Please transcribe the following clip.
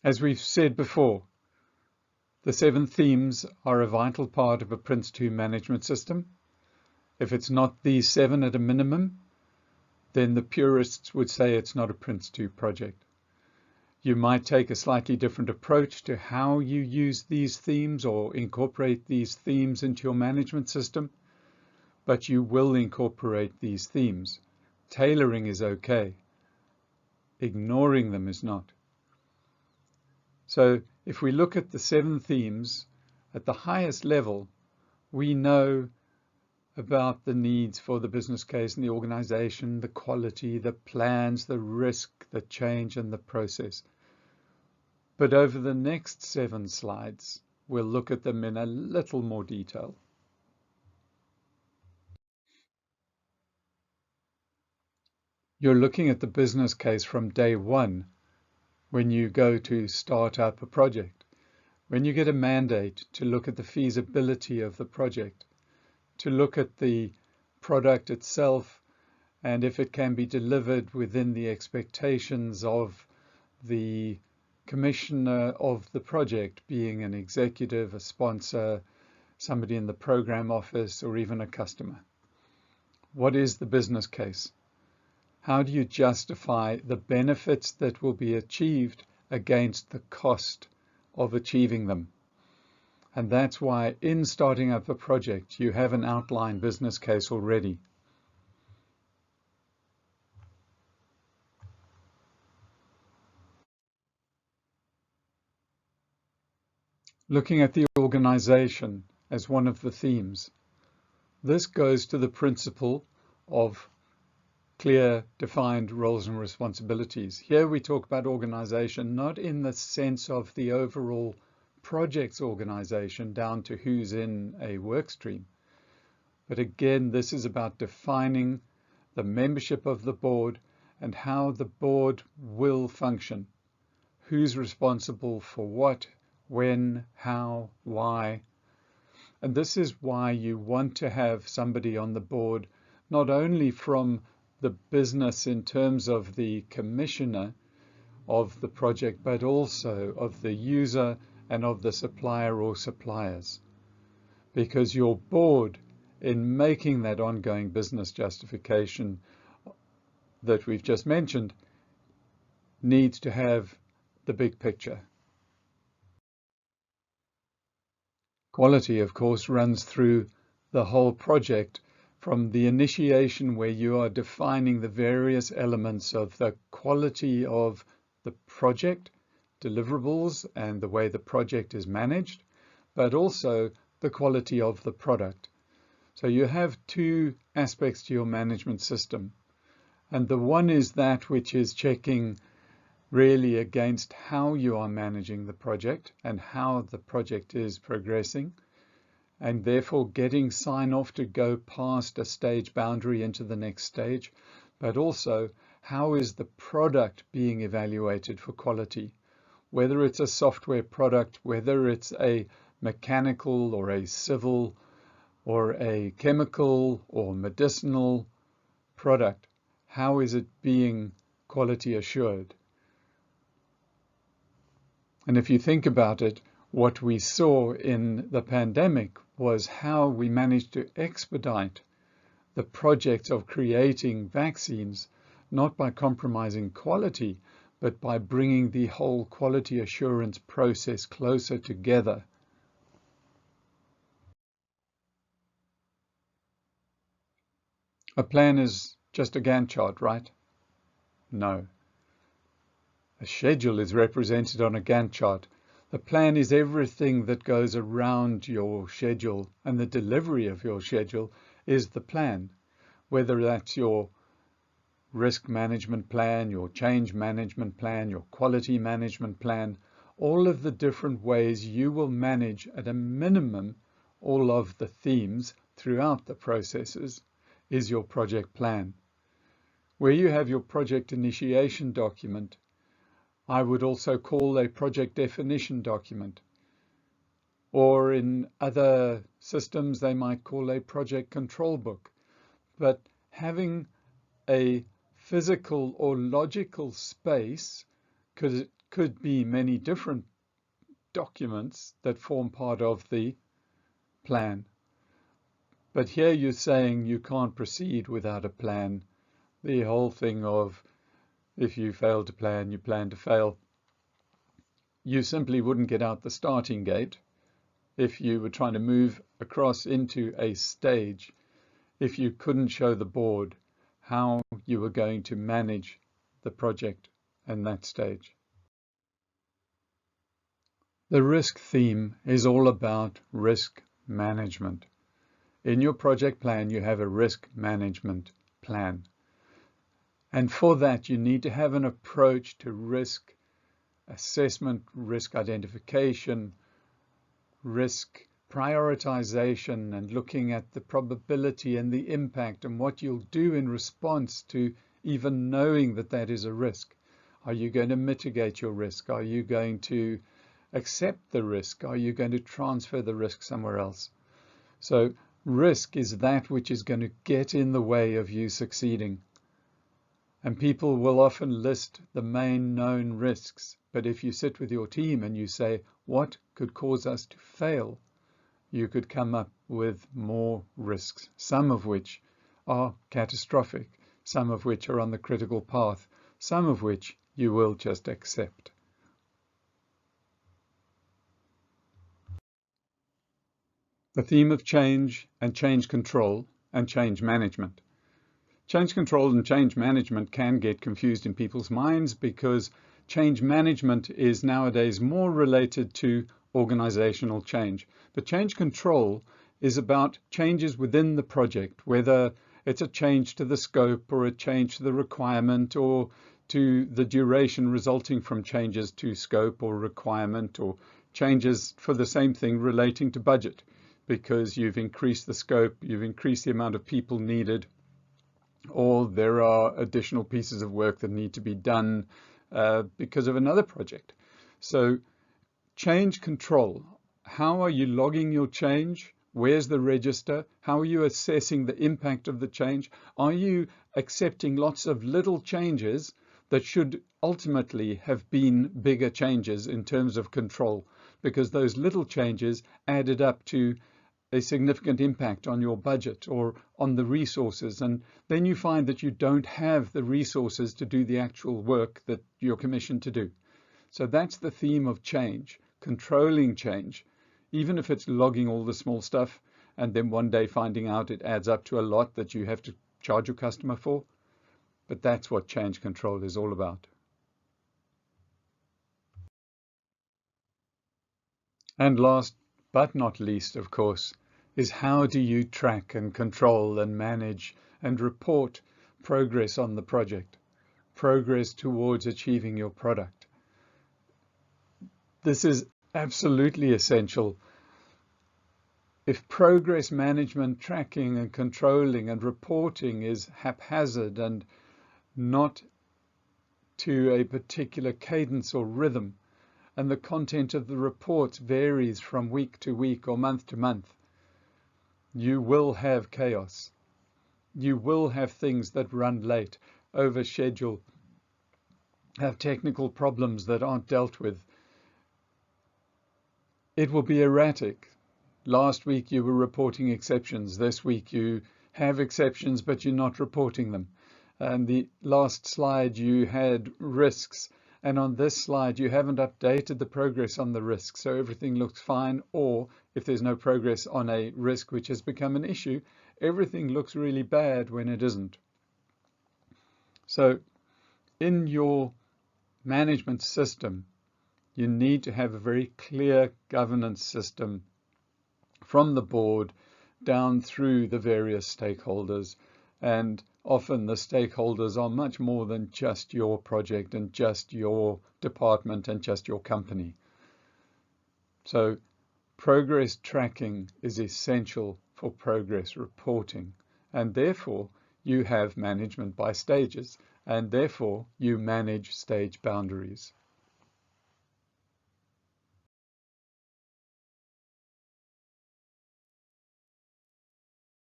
As we've said before, the 7 themes are a vital part of a PRINCE2 management system. If it's not these 7 at a minimum, then the purists would say it's not a PRINCE2 project. You might take a slightly different approach to how you use these themes or incorporate these themes into your management system, but you will incorporate these themes. Tailoring is okay. Ignoring them is not. So if we look at the 7 themes at the highest level, we know about the needs for the business case and the organization, the quality, the plans, the risk, the change, and the process. But over the next 7 slides, we'll look at them in a little more detail. You're looking at the business case from day 1 when you go to start up a project. When you get a mandate to look at the feasibility of the project, to look at the product itself and if it can be delivered within the expectations of the commissioner of the project, being an executive, a sponsor, somebody in the program office, or even a customer. What is the business case? How do you justify the benefits that will be achieved against the cost of achieving them? And that's why in starting up a project, you have an outline business case already. Looking at the organization as one of the themes, this goes to the principle of clear, defined roles and responsibilities. Here we talk about organization, not in the sense of the overall project's organization down to who's in a work stream. But again, this is about defining the membership of the board and how the board will function. Who's responsible for what, when, how, why. And this is why you want to have somebody on the board, not only from the business in terms of the commissioner of the project, but also of the user and of the supplier or suppliers. Because your board, in making that ongoing business justification that we've just mentioned, needs to have the big picture. Quality, of course, runs through the whole project, from the initiation where you are defining the various elements of the quality of the project, deliverables, and the way the project is managed, but also the quality of the product. So you have 2 aspects to your management system. And the one is that which is checking really against how you are managing the project and how the project is progressing, and therefore getting sign-off to go past a stage boundary into the next stage, but also how is the product being evaluated for quality, whether it's a software product, whether it's a mechanical or a civil or a chemical or medicinal product, how is it being quality assured? And if you think about it, what we saw in the pandemic was how we managed to expedite the project of creating vaccines, not by compromising quality, but by bringing the whole quality assurance process closer together. A plan is just a Gantt chart, right? No. A schedule is represented on a Gantt chart. The plan is everything that goes around your schedule, and the delivery of your schedule is the plan. Whether that's your risk management plan, your change management plan, your quality management plan, all of the different ways you will manage at a minimum all of the themes throughout the processes is your project plan. Where you have your project initiation document, I would also call a project definition document. Or in other systems, they might call a project control book. But having a physical or logical space could be many different documents that form part of the plan. But here you're saying you can't proceed without a plan. The whole thing of if you fail to plan, you plan to fail. You simply wouldn't get out the starting gate if you were trying to move across into a stage if you couldn't show the board how you were going to manage the project in that stage. The risk theme is all about risk management. In your project plan, you have a risk management plan. And for that, you need to have an approach to risk assessment, risk identification, risk prioritization, and looking at the probability and the impact and what you'll do in response to even knowing that that is a risk. Are you going to mitigate your risk? Are you going to accept the risk? Are you going to transfer the risk somewhere else? So risk is that which is going to get in the way of you succeeding. And people will often list the main known risks. But if you sit with your team and you say, what could cause us to fail? You could come up with more risks, some of which are catastrophic, some of which are on the critical path, some of which you will just accept. The theme of change and change control and change management. Change control and change management can get confused in people's minds because change management is nowadays more related to organizational change. But change control is about changes within the project, whether it's a change to the scope or a change to the requirement or to the duration resulting from changes to scope or requirement, or changes for the same thing relating to budget because you've increased the scope, you've increased the amount of people needed, or there are additional pieces of work that need to be done because of another project. So change control. How are you logging your change? Where's the register? How are you assessing the impact of the change? Are you accepting lots of little changes that should ultimately have been bigger changes in terms of control? Because those little changes added up to a significant impact on your budget or on the resources, and then you find that you don't have the resources to do the actual work that you're commissioned to do. So that's the theme of change, controlling change, even if it's logging all the small stuff and then one day finding out it adds up to a lot that you have to charge your customer for. But that's what change control is all about. And last but not least, of course, is how do you track and control and manage and report progress on the project, progress towards achieving your product. This is absolutely essential. If progress management, tracking and controlling and reporting is haphazard and not to a particular cadence or rhythm, and the content of the reports varies from week to week or month to month, you will have chaos. You will have things that run late, over schedule, have technical problems that aren't dealt with. It will be erratic. Last week you were reporting exceptions. This week you have exceptions, but you're not reporting them. And the last slide you had risks. And on this slide, you haven't updated the progress on the risk, so everything looks fine. Or if there's no progress on a risk which has become an issue, everything looks really bad when it isn't. So in your management system, you need to have a very clear governance system from the board down through the various stakeholders. And often the stakeholders are much more than just your project and just your department and just your company. So progress tracking is essential for progress reporting, and therefore you have management by stages, and therefore you manage stage boundaries.